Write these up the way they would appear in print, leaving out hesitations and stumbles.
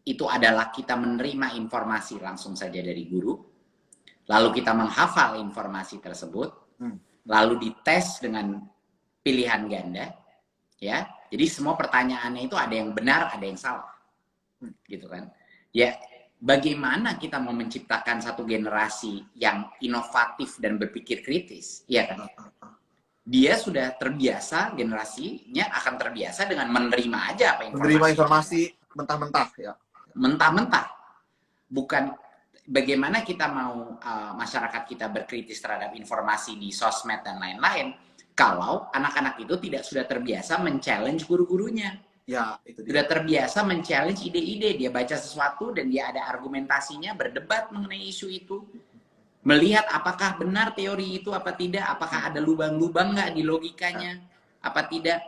itu adalah kita menerima informasi langsung saja dari guru, lalu kita menghafal informasi tersebut, lalu dites dengan pilihan ganda, ya. Jadi semua pertanyaannya itu ada yang benar, ada yang salah, gitu kan? Ya, bagaimana kita mau menciptakan satu generasi yang inovatif dan berpikir kritis, ya kan? Dia sudah terbiasa, generasinya akan terbiasa dengan menerima aja apa informasi mentah-mentah, ya. Mentah-mentah. Bukan bagaimana kita mau masyarakat kita berkritis terhadap informasi di sosmed dan lain-lain kalau anak-anak itu tidak sudah terbiasa men-challenge guru-gurunya. Ya, itu dia. Sudah terbiasa men-challenge ide-ide, dia baca sesuatu dan dia ada argumentasinya, berdebat mengenai isu itu. Melihat apakah benar teori itu apa tidak, apakah ada lubang-lubang nggak di logikanya, apa tidak.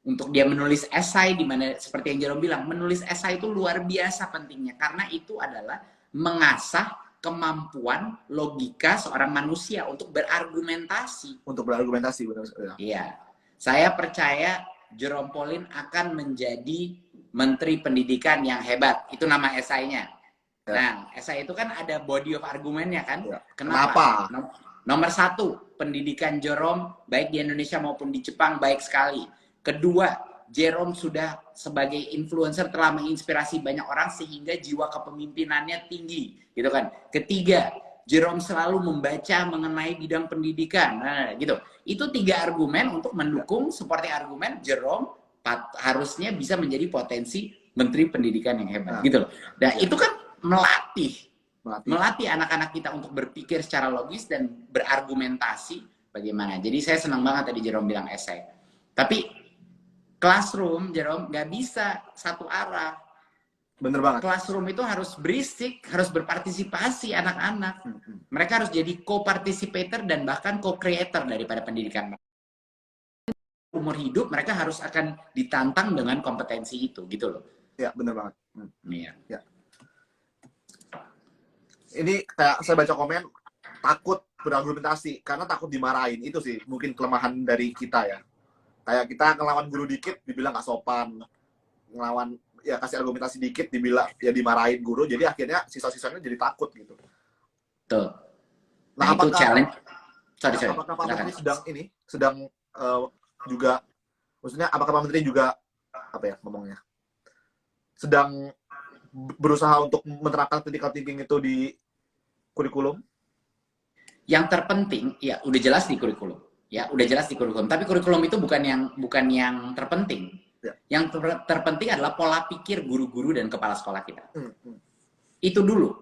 Untuk dia menulis esai, di mana seperti yang Jerome bilang, menulis esai itu luar biasa pentingnya, karena itu adalah mengasah kemampuan logika seorang manusia untuk berargumentasi. Untuk berargumentasi, benar. Iya, saya percaya Jerome Pauline akan menjadi Menteri Pendidikan yang hebat. Itu nama esainya. Ya. Nah, esai itu kan ada body of argumennya kan. Ya. Kenapa? Nomor 1, pendidikan Jerome baik di Indonesia maupun di Jepang baik sekali. Kedua, Jerome sudah sebagai influencer telah menginspirasi banyak orang sehingga jiwa kepemimpinannya tinggi, gitu kan. Ketiga, Jerome selalu membaca mengenai bidang pendidikan. Nah, gitu. Itu 3 argumen untuk mendukung supporting argumen Jerome harusnya bisa menjadi potensi Menteri Pendidikan yang hebat, gitu loh. Dan itu kan melatih anak-anak kita untuk berpikir secara logis dan berargumentasi bagaimana. Jadi saya senang banget tadi Jerome bilang esai. Tapi classroom, Jerome, nggak bisa satu arah. Bener banget. Classroom itu harus berisik, harus berpartisipasi anak-anak. Mereka harus jadi co-participator dan bahkan co-creator daripada pendidikan. Umur hidup mereka harus akan ditantang dengan kompetensi itu, gitu loh. Ya, bener banget. Iya. Ya. Ini kayak saya baca komen, takut berargumentasi karena takut dimarahin. Itu sih mungkin kelemahan dari kita ya. Kayak kita ngelawan guru dikit dibilang nggak sopan, ngelawan ya kasih argumentasi dikit dibilang ya dimarahin guru, jadi akhirnya siswa-siswanya jadi takut gitu. Tuh. Nah, apakah itu challenge? Sorry. Apakah Pak Menteri sedang juga, maksudnya apakah Pak Menteri juga apa ya ngomongnya, sedang berusaha untuk menerapkan critical thinking itu di kurikulum? Yang terpenting ya udah jelas di kurikulum. Ya, udah jelas di kurikulum. Tapi kurikulum itu bukan yang terpenting. Ya. Yang terpenting adalah pola pikir guru-guru dan kepala sekolah kita. Itu dulu.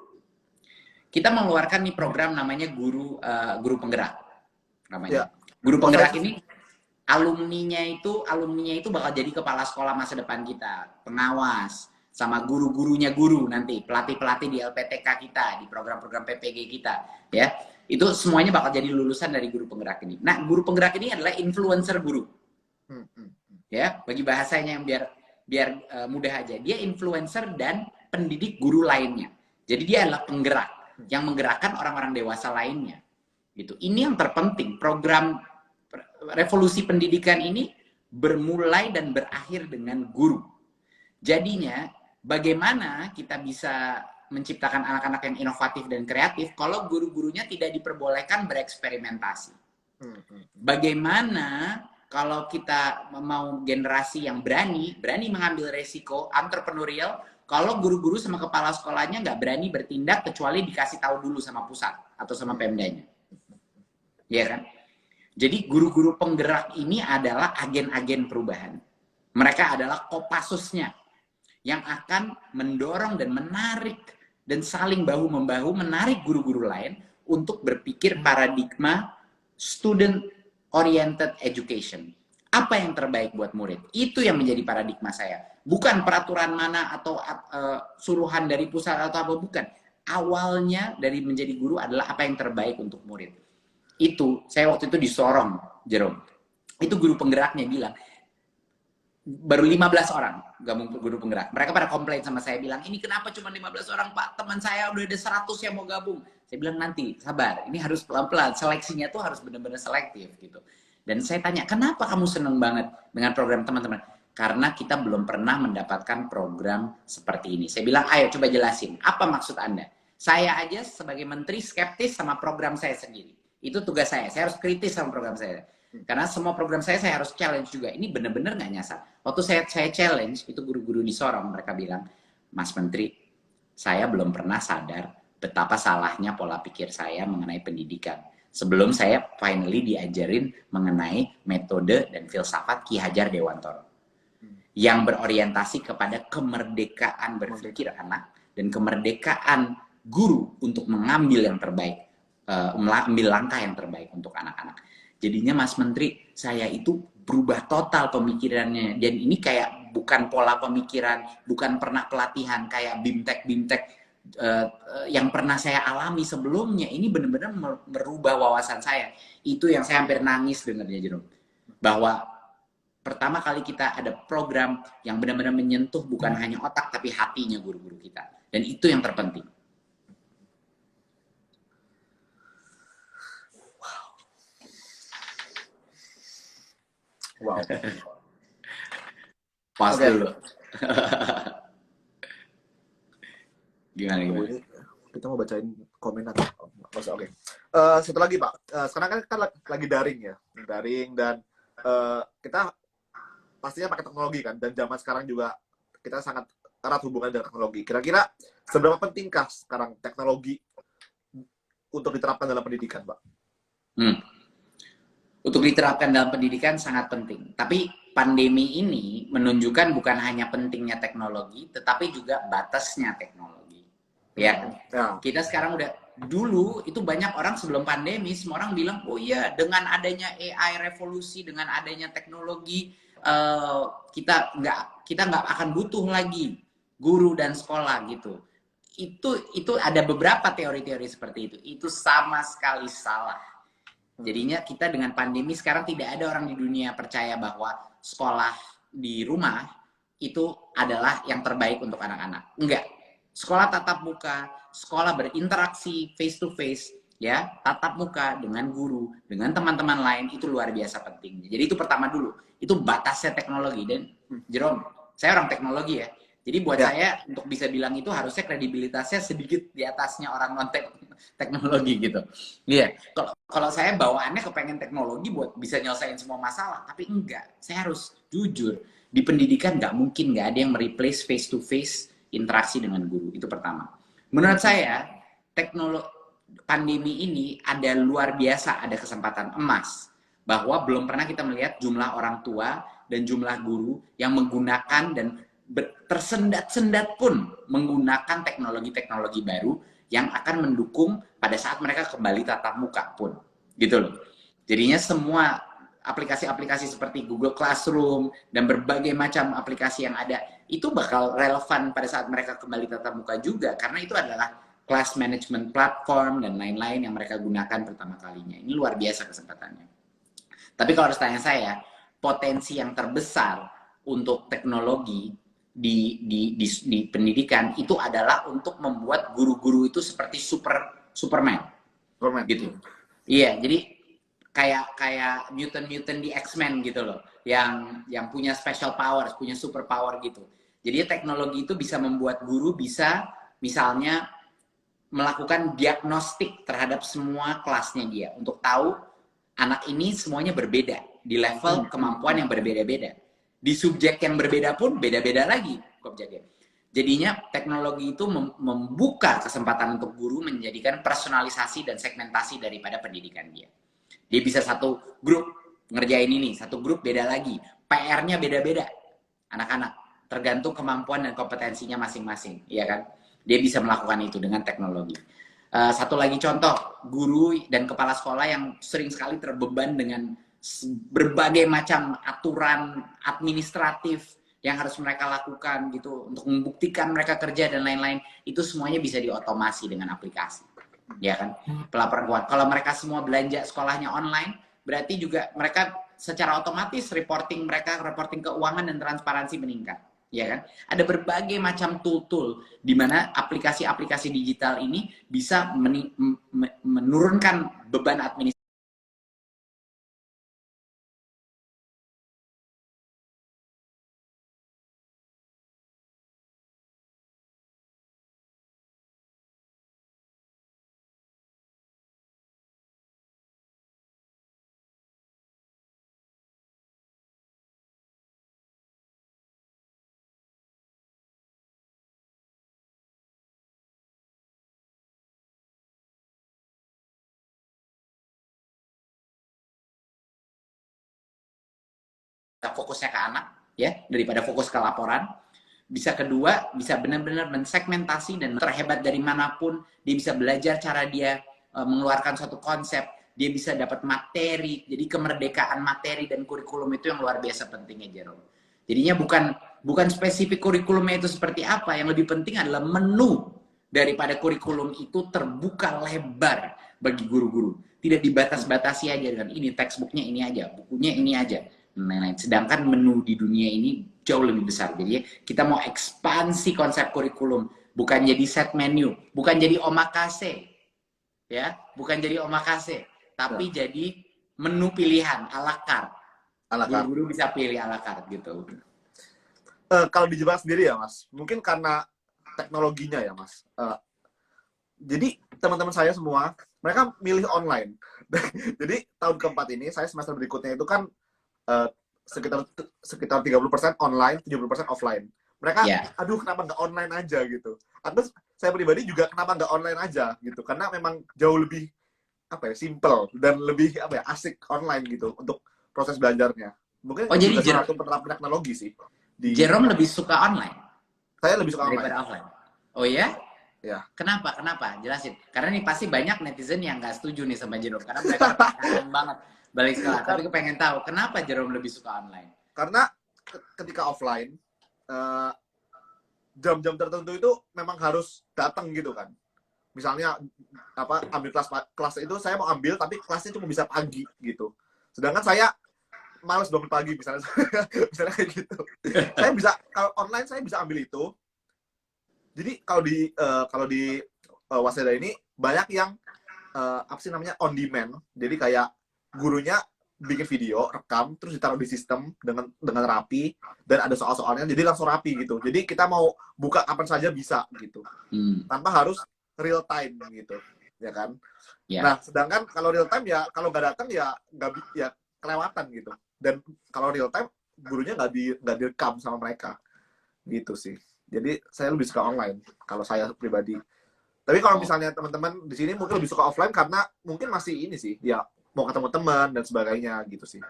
Kita mengeluarkan nih program namanya guru penggerak. Namanya. Ya. Guru penggerak ini alumninya itu bakal jadi kepala sekolah masa depan kita, pengawas, sama guru-gurunya guru nanti, pelatih-pelatih di LPTK kita, di program-program PPG kita, ya. Itu semuanya bakal jadi lulusan dari guru penggerak ini. Nah, guru penggerak ini adalah influencer guru. Ya, bagi bahasanya yang biar mudah aja. Dia influencer dan pendidik guru lainnya. Jadi dia adalah penggerak yang menggerakkan orang-orang dewasa lainnya. Gitu. Ini yang terpenting. Program revolusi pendidikan ini bermulai dan berakhir dengan guru. Jadinya, bagaimana kita bisa menciptakan anak-anak yang inovatif dan kreatif kalau guru-gurunya tidak diperbolehkan bereksperimentasi? Bagaimana kalau kita mau generasi yang berani mengambil resiko, entrepreneurial, kalau guru-guru sama kepala sekolahnya nggak berani bertindak kecuali dikasih tahu dulu sama pusat atau sama Pemdanya? Iya kan? Jadi guru-guru penggerak ini adalah agen-agen perubahan. Mereka adalah kopasusnya yang akan mendorong dan menarik dan saling bahu-membahu menarik guru-guru lain untuk berpikir paradigma student oriented education. Apa yang terbaik buat murid? Itu yang menjadi paradigma saya. Bukan peraturan mana atau suruhan dari pusat atau apa, bukan. Awalnya dari menjadi guru adalah apa yang terbaik untuk murid. Itu, saya waktu itu di Sorong, Jerome. Itu guru penggeraknya bilang, baru 15 orang gabung guru penggerak. Mereka pada komplain sama saya, bilang, ini kenapa cuma 15 orang, Pak? Teman saya udah ada 100 yang mau gabung. Saya bilang, nanti, sabar. Ini harus pelan-pelan. Seleksinya tuh harus benar-benar selektif gitu. Dan saya tanya, kenapa kamu seneng banget dengan program teman-teman? karena kita belum pernah mendapatkan program seperti ini. Saya bilang, ayo coba jelasin, apa maksud Anda? Saya aja sebagai menteri skeptis sama program saya sendiri. Itu tugas saya harus kritis sama program saya. Karena semua program saya harus challenge juga. Ini benar-benar nggak nyasar. Waktu saya challenge, itu guru-guru di Sorong, mereka bilang, Mas Menteri, saya belum pernah sadar betapa salahnya pola pikir saya mengenai pendidikan. Sebelum saya finally diajarin mengenai metode dan filsafat Ki Hajar Dewantoro. Yang berorientasi kepada kemerdekaan berpikir anak dan kemerdekaan guru untuk mengambil yang terbaik, mengambil langkah yang terbaik untuk anak-anak. Jadinya Mas Menteri, saya itu berubah total pemikirannya. Dan ini kayak bukan pola pemikiran, bukan pernah pelatihan kayak BIMTEK yang pernah saya alami sebelumnya. Ini benar-benar merubah wawasan saya. Itu yang saya hampir nangis dengarnya, Jerome. Bahwa pertama kali kita ada program yang benar-benar menyentuh bukan hanya otak tapi hatinya guru-guru kita. Dan itu yang terpenting. Wow. Pas dulu. Gimana? Kita mau bacain komen atau oke. Satu lagi Pak, sekarang kan kita lagi daring ya, daring dan kita pastinya pakai teknologi kan, dan zaman sekarang juga kita sangat erat hubungan dengan teknologi. Kira-kira seberapa pentingkah sekarang teknologi untuk diterapkan dalam pendidikan, Pak? Untuk diterapkan dalam pendidikan sangat penting. Tapi pandemi ini menunjukkan bukan hanya pentingnya teknologi, tetapi juga batasnya teknologi. Ya, kita sekarang udah, dulu itu banyak orang sebelum pandemi, semua orang bilang, oh iya dengan adanya AI revolusi, dengan adanya teknologi, kita nggak akan butuh lagi guru dan sekolah gitu. Itu ada beberapa teori-teori seperti itu. Itu sama sekali salah. Jadinya kita dengan pandemi sekarang tidak ada orang di dunia percaya bahwa sekolah di rumah itu adalah yang terbaik untuk anak-anak. Enggak. Sekolah tatap muka, sekolah berinteraksi face to face, ya, tatap muka dengan guru, dengan teman-teman lain itu luar biasa penting. Jadi itu pertama dulu. Itu batasnya teknologi. Dan Jerome, saya orang teknologi ya. Jadi buat saya untuk bisa bilang itu harusnya kredibilitasnya sedikit di atasnya orang non teknologi gitu. Iya. Kalau saya bawaannya kepengen teknologi buat bisa nyelesain semua masalah, tapi enggak. Saya harus jujur, di pendidikan nggak mungkin nggak ada yang mereplace face to face interaksi dengan guru. Itu pertama. Menurut saya pandemi ini ada luar biasa, ada kesempatan emas bahwa belum pernah kita melihat jumlah orang tua dan jumlah guru yang menggunakan dan tersendat-sendat pun menggunakan teknologi-teknologi baru yang akan mendukung pada saat mereka kembali tatap muka pun, gitu loh. Jadinya semua aplikasi-aplikasi seperti Google Classroom dan berbagai macam aplikasi yang ada itu bakal relevan pada saat mereka kembali tatap muka juga, karena itu adalah class management platform dan lain-lain yang mereka gunakan pertama kalinya. Ini luar biasa kesempatannya. Tapi kalau harus tanya saya, potensi yang terbesar untuk teknologi di pendidikan itu adalah untuk membuat guru-guru itu seperti Superman gitu. Iya, jadi kayak mutant di X-Men gitu loh, yang punya special power, punya super power gitu. Jadi teknologi itu bisa membuat guru bisa misalnya melakukan diagnostik terhadap semua kelasnya dia untuk tahu anak ini semuanya berbeda di level kemampuan yang berbeda-beda. Di subjek yang berbeda pun beda-beda lagi objeknya. Jadinya teknologi itu membuka kesempatan untuk guru menjadikan personalisasi dan segmentasi daripada pendidikan dia. Dia bisa satu grup ngerjain ini, satu grup beda lagi. PR-nya beda-beda. Anak-anak tergantung kemampuan dan kompetensinya masing-masing, ya kan? Dia bisa melakukan itu dengan teknologi. Satu lagi contoh, guru dan kepala sekolah yang sering sekali terbeban dengan berbagai macam aturan administratif yang harus mereka lakukan gitu untuk membuktikan mereka kerja dan lain-lain, itu semuanya bisa diotomasi dengan aplikasi, ya kan? Pelaporan keuangan, kalau mereka semua belanja sekolahnya online, berarti juga mereka secara otomatis reporting keuangan dan transparansi meningkat, ya kan? Ada berbagai macam tool-tool di mana aplikasi-aplikasi digital ini bisa menurunkan beban administratif fokusnya ke anak, ya, daripada fokus ke laporan. Bisa kedua, bisa benar-benar mensegmentasi dan terhebat dari manapun, dia bisa belajar cara dia mengeluarkan suatu konsep, dia bisa dapat materi. Jadi kemerdekaan materi dan kurikulum itu yang luar biasa pentingnya, Jerome. Jadinya bukan spesifik kurikulumnya itu seperti apa, yang lebih penting adalah menu daripada kurikulum itu terbuka lebar bagi guru-guru. Tidak dibatas-batasi aja dengan ini textbooknya ini aja, bukunya ini aja. Lain-lain. Sedangkan menu di dunia ini jauh lebih besar. Jadi kita mau ekspansi konsep kurikulum, bukan jadi set menu, bukan jadi omakase, ya, bukan jadi omakase, tapi jadi menu pilihan ala carte. Guru-guru bisa pilih ala carte gitu. Kalau di Jepang sendiri ya Mas, mungkin karena teknologinya ya Mas. Jadi teman-teman saya semua mereka milih online. Jadi tahun keempat ini saya semester berikutnya itu kan sekitar 30% online, 70% offline. Mereka, aduh kenapa nggak online aja gitu. Atau saya pribadi juga kenapa nggak online aja gitu. Karena memang jauh lebih simple dan lebih asik online gitu untuk proses belajarnya. Mungkin jadi salah satu penerapan teknologi sih. Jerome lebih suka online? Saya lebih suka online. Daripada offline. Oh ya? Ya. Kenapa? Jelasin. Karena nih pasti banyak netizen yang nggak setuju nih sama Jerome. Karena mereka kangen banget balik sekolah. Tapi gue pengen tahu, kenapa Jerome lebih suka online? Karena ketika offline, jam-jam tertentu itu memang harus datang gitu kan. Misalnya ambil kelas itu saya mau ambil, tapi kelasnya cuma bisa pagi gitu. Sedangkan saya males bangun pagi misalnya kayak gitu. Saya bisa kalau online saya bisa ambil itu. Jadi kalau di Waseda ini banyak yang on demand. Jadi kayak gurunya bikin video, rekam, terus ditaruh di sistem dengan rapi dan ada soal-soalnya. Jadi langsung rapi gitu. Jadi kita mau buka kapan saja bisa gitu. Tanpa harus real time gitu, ya kan? Yeah. Nah, sedangkan kalau real time ya kalau nggak datang ya nggak kelewatan gitu. Dan kalau real time gurunya nggak direkam sama mereka gitu sih. Jadi saya lebih suka online kalau saya pribadi. Tapi kalau misalnya teman-teman di sini mungkin lebih suka offline karena mungkin masih ini sih, ya mau ketemu teman dan sebagainya gitu sih.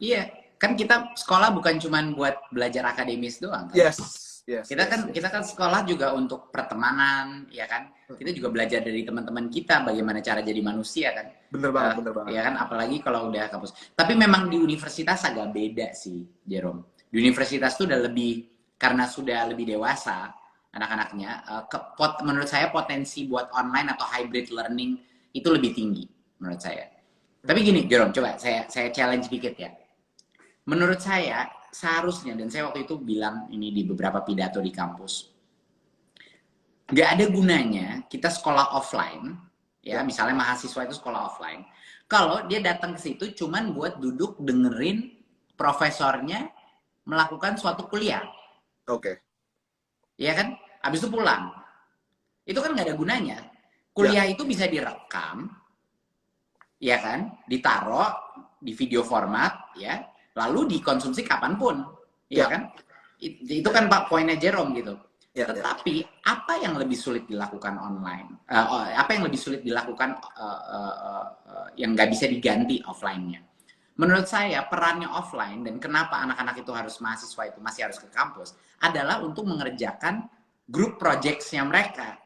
Iya, kan kita sekolah bukan cuma buat belajar akademis doang. Kan? Yes. Kita kan sekolah juga untuk pertemanan, ya kan? Kita juga belajar dari teman-teman kita bagaimana cara jadi manusia kan. Bener banget. Ya kan, apalagi kalau udah kampus. Tapi memang di universitas agak beda sih, Jerome. Di universitas tuh udah lebih karena sudah lebih dewasa anak-anaknya. Menurut saya potensi buat online atau hybrid learning itu lebih tinggi menurut saya. Tapi gini, Jerome, coba saya challenge dikit ya. Menurut saya seharusnya, dan saya waktu itu bilang ini di beberapa pidato di kampus, nggak ada gunanya kita sekolah offline, ya misalnya mahasiswa itu sekolah offline, kalau dia datang ke situ cuman buat duduk dengerin profesornya melakukan suatu kuliah. Oke. Ya kan? Habis itu pulang. Itu kan nggak ada gunanya. Kuliah itu bisa direkam, ya kan? Ditaruh di video format, ya. Lalu dikonsumsi kapanpun, ya kan? Itu kan Pak poinnya Jerome gitu. Tetapi apa yang lebih sulit dilakukan online? Apa yang lebih sulit dilakukan yang nggak bisa diganti offline-nya? Menurut saya perannya offline dan kenapa anak-anak itu harus mahasiswa itu masih harus ke kampus adalah untuk mengerjakan group projects-nya mereka,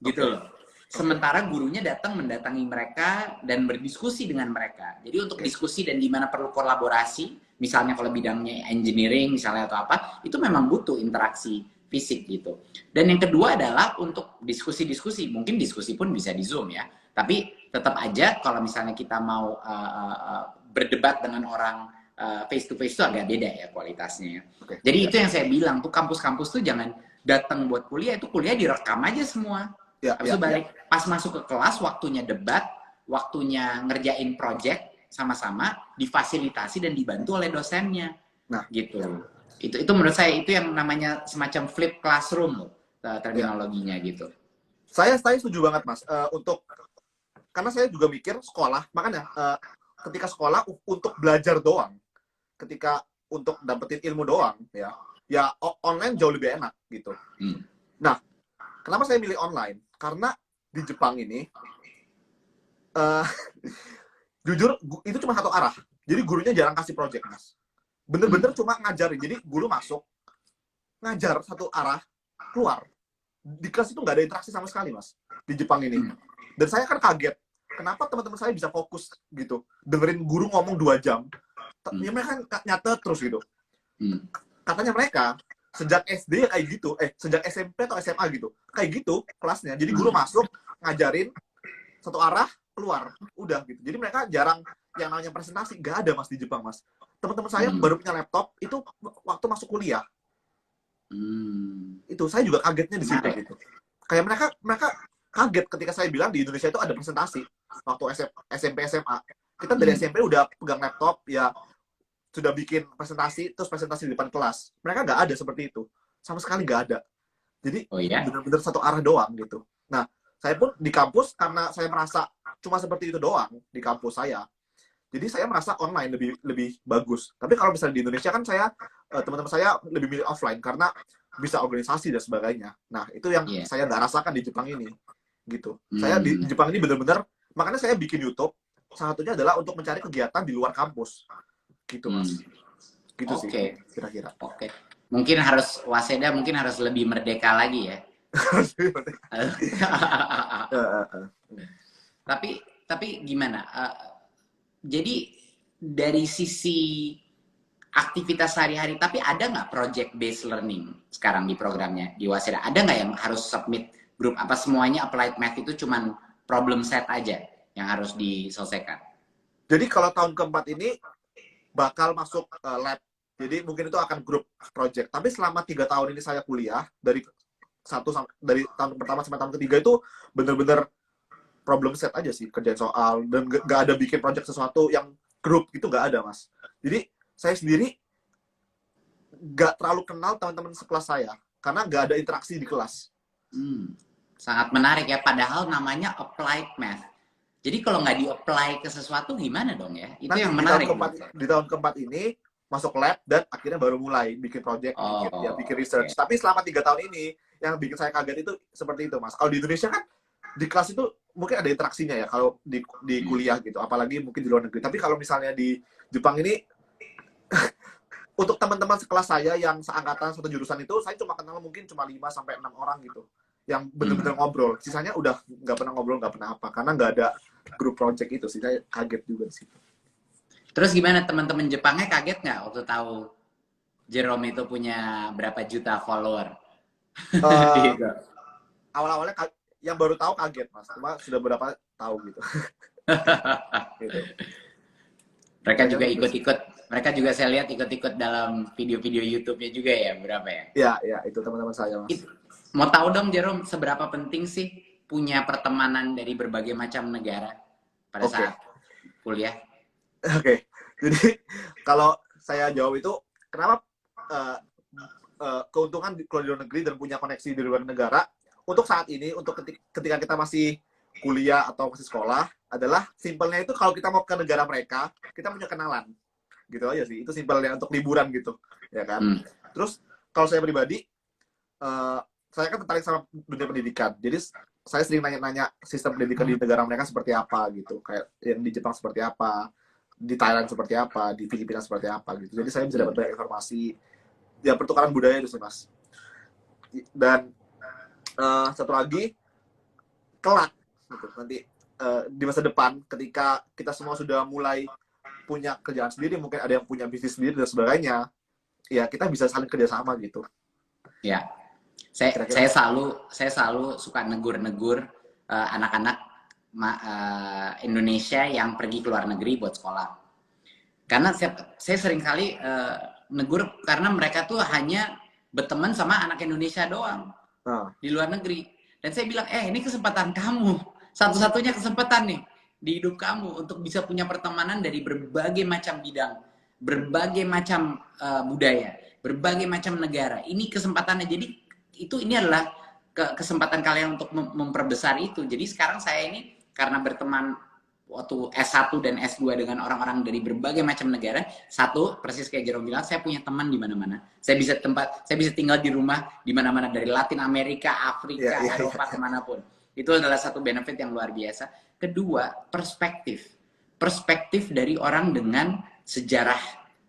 gitu loh. Sementara gurunya mendatangi mereka dan berdiskusi dengan mereka. Jadi untuk diskusi dan di mana perlu kolaborasi, misalnya kalau bidangnya engineering misalnya atau apa, itu memang butuh interaksi fisik gitu. Dan yang kedua adalah untuk diskusi-diskusi, mungkin diskusi pun bisa di Zoom ya. Tapi tetap aja kalau misalnya kita mau berdebat dengan orang face to face itu agak beda ya kualitasnya. Jadi itu yang saya bilang tuh kampus-kampus tuh jangan datang buat kuliah, itu kuliah direkam aja semua. Habis itu balik pas masuk ke kelas waktunya debat, waktunya ngerjain project sama-sama difasilitasi dan dibantu oleh dosennya. Nah, gitu. Itu menurut saya itu yang namanya semacam flip classroom loh terminologinya gitu. Saya setuju banget Mas karena saya juga mikir sekolah, makanya ketika sekolah untuk belajar doang, ketika untuk dapetin ilmu doang ya online jauh lebih enak gitu. Nah, kenapa saya milih online? Karena di Jepang ini jujur itu cuma satu arah. Jadi gurunya jarang kasih project, Mas. Bener-bener cuma ngajarin. Jadi guru masuk, ngajar satu arah, keluar. Di kelas itu nggak ada interaksi sama sekali, Mas. Di Jepang ini. Dan saya kan kaget. Kenapa teman-teman saya bisa fokus gitu. Dengerin guru ngomong 2 jam. Ya mereka nyatet terus gitu. Katanya mereka, sejak SD ya kayak gitu. Sejak SMP atau SMA gitu. Kayak gitu kelasnya. Jadi guru masuk, ngajarin, satu arah, keluar. Udah gitu. Jadi mereka jarang yang namanya presentasi. Nggak ada, Mas, di Jepang, Mas. Teman-teman saya baru punya laptop, itu waktu masuk kuliah. Itu saya juga kagetnya di situ gitu. Kayak mereka kaget ketika saya bilang di Indonesia itu ada presentasi waktu SMP SMA. Kita dari SMP udah pegang laptop ya, sudah bikin presentasi, terus presentasi di depan kelas. Mereka nggak ada seperti itu, sama sekali nggak ada. Jadi benar-benar satu arah doang gitu. Nah, saya pun di kampus karena saya merasa cuma seperti itu doang di kampus saya. Jadi saya merasa online lebih bagus. Tapi kalau misalnya di Indonesia kan teman-teman saya lebih milih offline karena bisa organisasi dan sebagainya. Nah, itu yang saya nggak rasakan di Jepang ini. Gitu. Saya di Jepang ini benar-benar, makanya saya bikin YouTube, salah satunya adalah untuk mencari kegiatan di luar kampus. Gitu, Mas. Gitu sih, kira-kira. Oke. Mungkin Waseda harus lebih merdeka lagi ya. Tapi gimana? Jadi dari sisi aktivitas sehari-hari, tapi ada nggak project based learning sekarang di programnya di Waseda? Ada nggak yang harus submit grup? Apa semuanya applied math itu cuman problem set aja yang harus diselesaikan? Jadi kalau tahun keempat ini bakal masuk lab. Jadi mungkin itu akan grup project. Tapi selama 3 tahun ini saya kuliah, dari tahun pertama sampai tahun ketiga itu bener-bener problem set aja sih, kerjaan soal, dan nggak ada bikin project sesuatu yang grup, itu nggak ada, Mas. Jadi saya sendiri nggak terlalu kenal teman-teman sekelas saya, karena nggak ada interaksi di kelas. Sangat menarik ya, padahal namanya applied math. Jadi kalau nggak di-apply ke sesuatu gimana dong ya? Itu yang menarik. Di tahun keempat ini masuk lab dan akhirnya baru mulai bikin project, bikin research. Tapi selama 3 tahun ini yang bikin saya kaget itu seperti itu, Mas. Kalau di Indonesia kan di kelas itu mungkin ada interaksinya ya kalau di kuliah gitu, apalagi mungkin di luar negeri. Tapi kalau misalnya di Jepang ini untuk teman-teman sekelas saya yang seangkatan satu jurusan itu, saya cuma kenal mungkin cuma 5 sampai 6 orang gitu yang benar-benar ngobrol. Sisanya udah nggak pernah ngobrol, nggak pernah apa, karena nggak ada grup project itu sih. Saya kaget juga sih. Terus gimana teman-teman Jepangnya, kaget nggak waktu tahu Jerome itu punya berapa juta follower? Awal-awalnya yang baru tahu kaget, Mas. Cuma sudah berapa tahu gitu. Gitu. Mereka juga ikut-ikut. Mereka juga saya lihat ikut-ikut dalam video-video YouTube-nya juga ya, berapa ya? Iya, itu teman-teman saya, Mas. Mau tahu dong, Jerome, seberapa penting sih punya pertemanan dari berbagai macam negara pada saat kuliah? Oke. Jadi kalau saya jawab itu, kenapa keuntungan di luar negeri dan punya koneksi di luar negara untuk saat ini, untuk ketika kita masih kuliah atau masih sekolah, adalah simpelnya itu kalau kita mau ke negara mereka, kita punya kenalan. Gitu aja sih. Itu simpelnya untuk liburan gitu. Ya kan? Terus kalau saya pribadi, saya kan tertarik sama dunia pendidikan. Jadi saya sering nanya-nanya sistem pendidikan di negara mereka seperti apa gitu. Kayak yang di Jepang seperti apa, di Thailand seperti apa, di Filipina seperti apa gitu. Jadi saya bisa dapat banyak informasi. Ya pertukaran budaya itu sih, Mas. Dan satu lagi, kelak gitu. Nanti di masa depan ketika kita semua sudah mulai punya kerjaan sendiri, mungkin ada yang punya bisnis sendiri dan sebagainya, ya kita bisa saling kerjasama gitu. Ya, saya selalu suka negur anak-anak Indonesia yang pergi ke luar negeri buat sekolah. Karena saya sering kali negur karena mereka tuh hanya berteman sama anak Indonesia doang di luar negeri. Dan saya bilang, ini kesempatan kamu, satu-satunya kesempatan nih di hidup kamu untuk bisa punya pertemanan dari berbagai macam bidang, berbagai macam budaya, berbagai macam negara. Ini kesempatannya. Jadi ini adalah kesempatan kalian untuk memperbesar itu. Jadi sekarang saya ini karena berteman waktu S1 dan S2 dengan orang-orang dari berbagai macam negara, satu, persis kayak Jerome bilang, saya punya teman di mana-mana. Saya bisa tinggal di rumah di mana-mana, dari Latin Amerika, Afrika, Eropa, kemanapun. Itu adalah satu benefit yang luar biasa. Kedua, perspektif dari orang dengan sejarah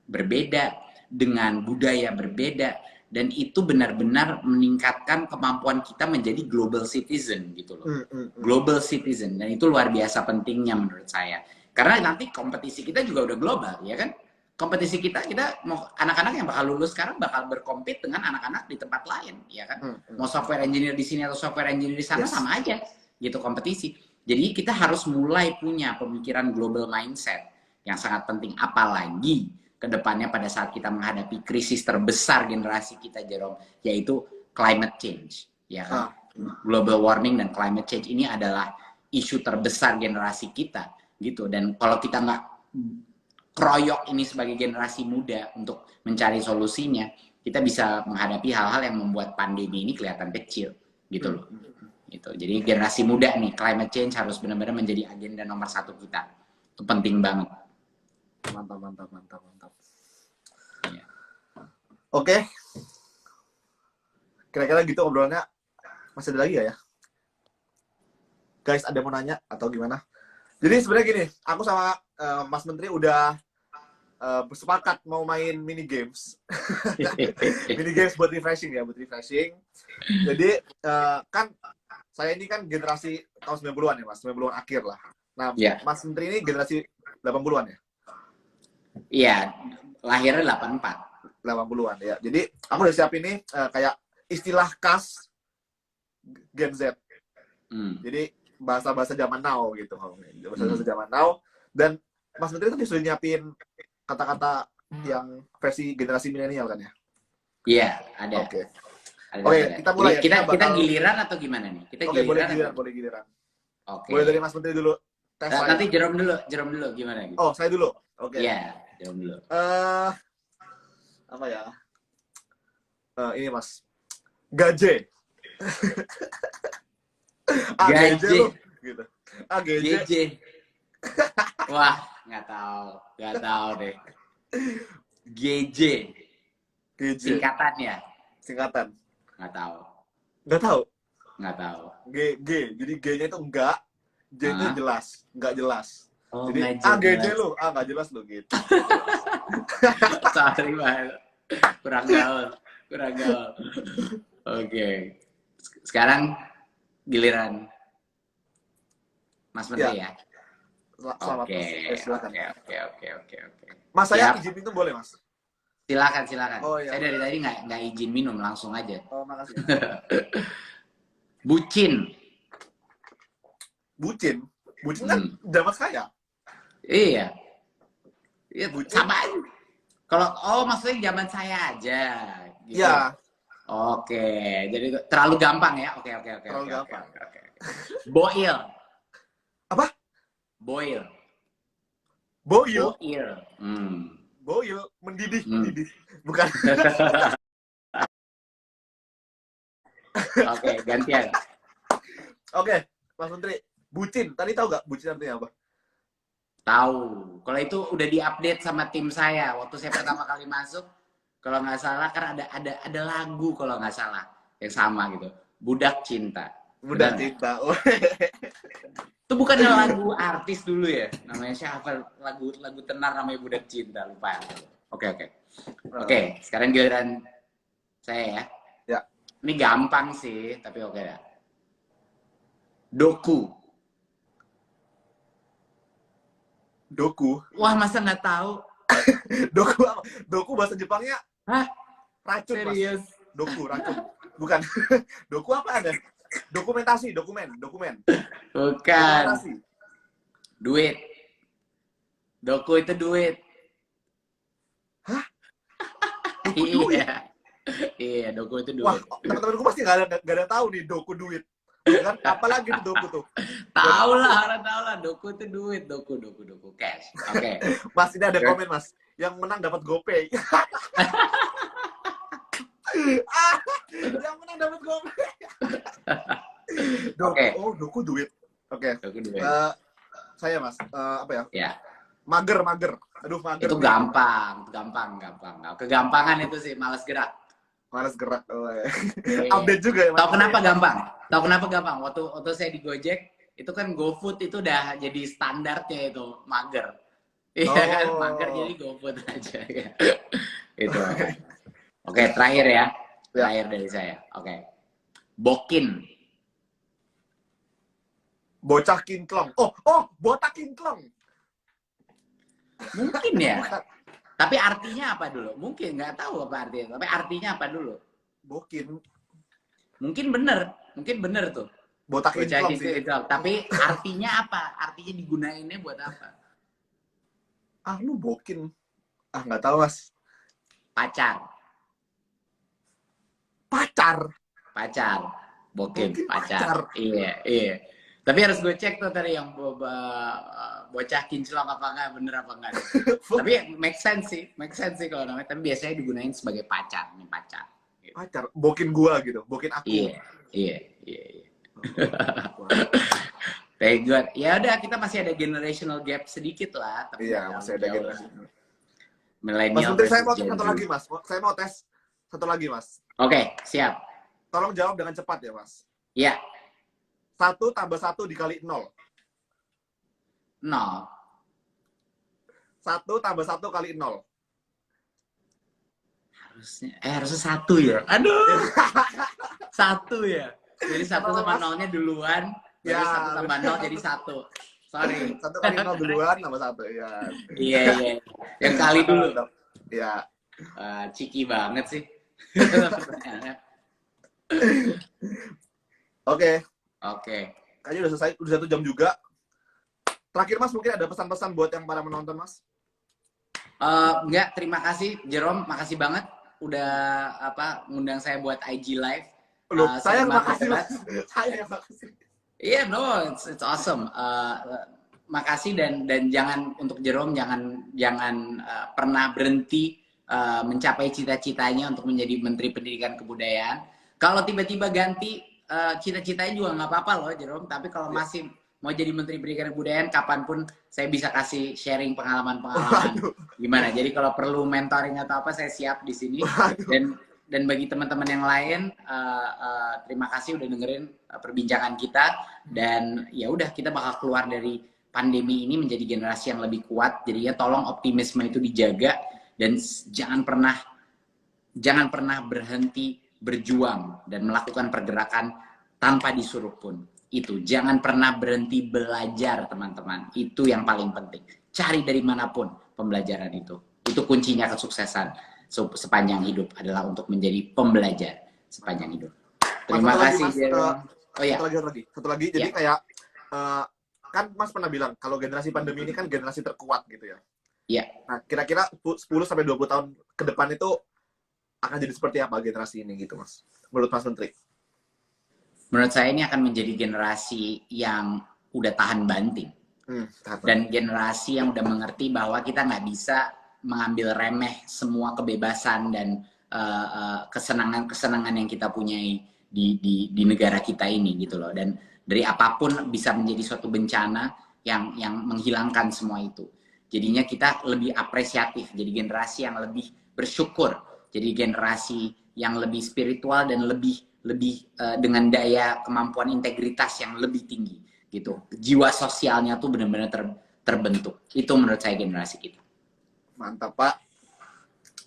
berbeda, dengan budaya berbeda, dan itu benar-benar meningkatkan kemampuan kita menjadi global citizen gitu loh. Global citizen, dan itu luar biasa pentingnya menurut saya. Karena nanti kompetisi kita juga udah global, ya kan? Kompetisi kita mau anak-anak yang bakal lulus sekarang bakal berkompet dengan anak-anak di tempat lain, ya kan? Mau software engineer di sini atau software engineer di sana sama aja gitu kompetisi. Jadi kita harus mulai punya pemikiran global mindset yang sangat penting, apalagi kedepannya pada saat kita menghadapi krisis terbesar generasi kita, Jerome, yaitu climate change, ya kan? Global warming dan climate change ini adalah isu terbesar generasi kita, gitu. Dan kalau kita nggak kroyok ini sebagai generasi muda untuk mencari solusinya, kita bisa menghadapi hal-hal yang membuat pandemi ini kelihatan kecil, gitu loh. Gitu. Jadi generasi muda nih, climate change harus benar-benar menjadi agenda nomor 1 kita. Itu penting banget. Mantap. Ya. Oke. Kira-kira gitu obrolannya. Masih ada lagi ya? Guys, ada yang mau nanya atau gimana? Jadi sebenarnya gini, aku sama Mas Menteri udah bersepakat mau main mini games. Mini games buat refreshing ya, Jadi kan saya ini kan generasi tahun 90-an ya, Mas, 90-an akhir lah. Nah, Mas Menteri ini generasi 80-an ya? Iya, lahirnya 80-an ya. Jadi aku udah siapin nih kayak istilah khas Gen Z. Jadi bahasa-bahasa zaman now gitu. Bahasa-bahasa zaman now. Dan Mas Menteri tadi sudah nyiapin kata-kata yang versi generasi milenial kan ya? Iya, ada. Oke, kita mulai. Kita giliran atau gimana nih? Kita boleh giliran. Oke. Boleh dari Mas Menteri dulu. Nanti Jerome dulu gimana gitu? Oh, saya dulu. Oke. Iya, Jerome dulu. Apa ya? Ini Mas. Gaje. Gaje. Gitu. Gaje. Wah, nggak tahu deh. GJ. Singkatan ya? Singkatan. Nggak tahu. G. Jadi G-nya itu enggak, J-nya jelas, enggak jelas. Oh, jadi GJ lu, enggak jelas lu gitu. Sorry banget. Kurang gaul. Oke. Sekarang giliran Mas Menteri ya. Selamat. Silakan. Oke. Mas, saya izin minum boleh, Mas? Silakan. Oh, iya. Saya dari tadi nggak izin minum, langsung aja. Oh, makasih. Bucin kan zaman saya. Iya, sama aja. Kalau maksudnya zaman saya aja. Gitu. Iya. Oke, jadi terlalu gampang ya. Oke. Terlalu gampang. Boil. Apa? Boil. Boil, mendidih. Bukan. Oke, gantian. Oke, Mas Menteri. Bucin. Tadi tahu nggak bucin artinya apa? Tahu. Kalau itu udah diupdate sama tim saya waktu saya pertama kali masuk. Kalau nggak salah kan ada lagu kalau nggak salah yang sama gitu. Budak Cinta. Budak Cinta. Itu bukannya lagu artis dulu ya? Namanya siapa? Lagu tenar namanya Budak Cinta, lupa. Oke, sekarang giliran saya ya. Ya. Ini gampang sih, tapi oke ya. Doku. Wah, masa nggak tahu? Doku bahasa Jepangnya? Hah? Racun, serius? Mas. Doku, racun. Bukan. Doku apa ada? Dokumentasi, dokumen. Bukan. Dokumentasi. Duit. Doku itu duit. Hah? Doku duit? Iya, doku itu duit. Wah, teman-temanku pasti nggak ada tahu nih doku duit. Kan? Apalagi itu doku tuh. Tahu lah. Doku itu duit. Doku cash. Oke. Mas, ini ada komen, Mas. Yang menang dapat GoPay. Yang menang dapat GoPay. Oke. Oh, doku duit. Oke. Doku duit. Saya, Mas. Apa ya? Ya. Mager. Aduh, mager. Itu gampang. Kegampangan itu sih, malas gerak. Oh, ya. Update juga ya, Mas. Tahu kenapa gampang? Waktu saya di Gojek, itu kan GoFood itu udah jadi standarnya itu, mager. Iya kan, mager jadi GoFood aja ya. Itu. Oke, terakhir ya. Terakhir dari saya. Oke. Bokin. Bocah kintlong. Botak kintlong. Mungkin ya. Tapi artinya apa dulu? Mungkin nggak tahu apa artinya. Tapi artinya apa dulu? Bokin. Mungkin bener tuh. Botak Bocah kintlong gitu, sih. itu. Tapi artinya apa? Artinya digunainnya buat apa? Lu bokin. Nggak tahu, Mas. Pacar. Pacar. Bokin, Bokin pacar. Iya. Tapi harus gue cek tuh tadi yang bocah kinclong apa enggak, bener apa enggak. Tapi make sense sih kalau namanya. Tapi biasanya digunain sebagai pacar, nih pacar. Gitu. Pacar, bokin gua gitu, bokin aku. Iya. Very good. Ya udah, kita masih ada generational gap sedikit lah. Tapi iya, masih ada generasi. Milenial. Mas Menteri, saya mau tes satu lagi, Mas. Saya mau tes satu lagi, Mas. Oke, siap. Tolong jawab dengan cepat ya, Mas. Iya. 1 tambah 1 dikali 0. 0. 1 tambah 1 kali 0. Harusnya 1 ya. Aduh. 1 ya. Jadi 1 sama 0-nya duluan. Jadi 1 tambah 0 jadi 1. Sorry. 1 kali 0 duluan tambah 1. Ya. Iya. Yang kali dulu. Ya. Ciki banget sih. Oke. Kayaknya udah selesai, udah 1 jam juga. Terakhir, Mas, mungkin ada pesan-pesan buat yang para menonton, Mas? Enggak, terima kasih Jerome, makasih banget udah ngundang saya buat IG live. Saya yang makasih, Mas. Saya yang makasih. Iya, no, it's awesome. Makasih dan jangan, untuk Jerome jangan pernah berhenti mencapai cita-citanya untuk menjadi Menteri Pendidikan Kebudayaan. Kalau tiba-tiba ganti cita-citanya juga nggak apa-apa loh Jerome, tapi kalau masih mau jadi Menteri Pendidikan dan Kebudayaan, kapanpun saya bisa kasih sharing pengalaman-pengalaman gimana. Jadi kalau perlu mentoring atau apa, saya siap di sini. Dan bagi teman-teman yang lain, terima kasih udah dengerin perbincangan kita. Dan ya udah, kita bakal keluar dari pandemi ini menjadi generasi yang lebih kuat. Jadi ya tolong optimisme itu dijaga dan jangan pernah berhenti berjuang dan melakukan pergerakan tanpa disuruh pun. Itu, jangan pernah berhenti belajar, teman-teman. Itu yang paling penting. Cari dari manapun pembelajaran itu. Itu kuncinya kesuksesan sepanjang hidup, adalah untuk menjadi pembelajar sepanjang hidup. Terima kasih. Satu lagi. Jadi kayak kan Mas pernah bilang kalau generasi pandemi ini kan generasi terkuat gitu ya. Iya. Nah, kira-kira 10 sampai 20 tahun ke depan itu akan jadi seperti apa generasi ini gitu, Mas? Menurut Mas Menteri? Menurut saya ini akan menjadi generasi yang udah tahan banting. Dan generasi yang udah mengerti bahwa kita nggak bisa mengambil remeh semua kebebasan dan kesenangan yang kita punyai di negara kita ini gitu loh. Dan dari apapun bisa menjadi suatu bencana yang menghilangkan semua itu. Jadinya kita lebih apresiatif, jadi generasi yang lebih bersyukur, jadi generasi yang lebih spiritual dan lebih dengan daya kemampuan integritas yang lebih tinggi gitu. Jiwa sosialnya tuh benar-benar terbentuk. Itu menurut saya generasi kita. Mantap, Pak.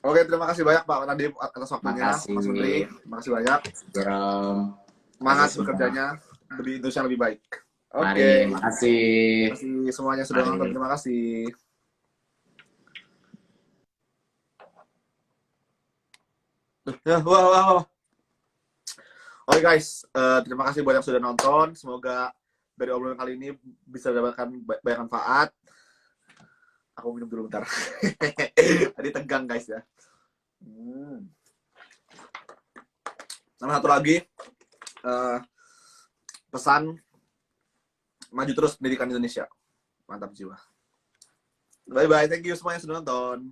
Oke, terima kasih banyak Pak Nadiem atas waktunya, Mas Menteri. Terima kasih banyak. Semangat bekerjanya lebih Indonesia lebih baik. Oke. Terima kasih. Terima kasih semuanya sudah nonton. Terima kasih. Wah. Oke guys, terima kasih buat yang sudah nonton. Semoga dari obrolan kali ini bisa mendapatkan banyak manfaat. Aku minum dulu bentar. Tadi tegang guys ya. Sama satu lagi, pesan maju terus pendidikan Indonesia. Mantap jiwa. Bye bye, thank you semuanya sudah nonton.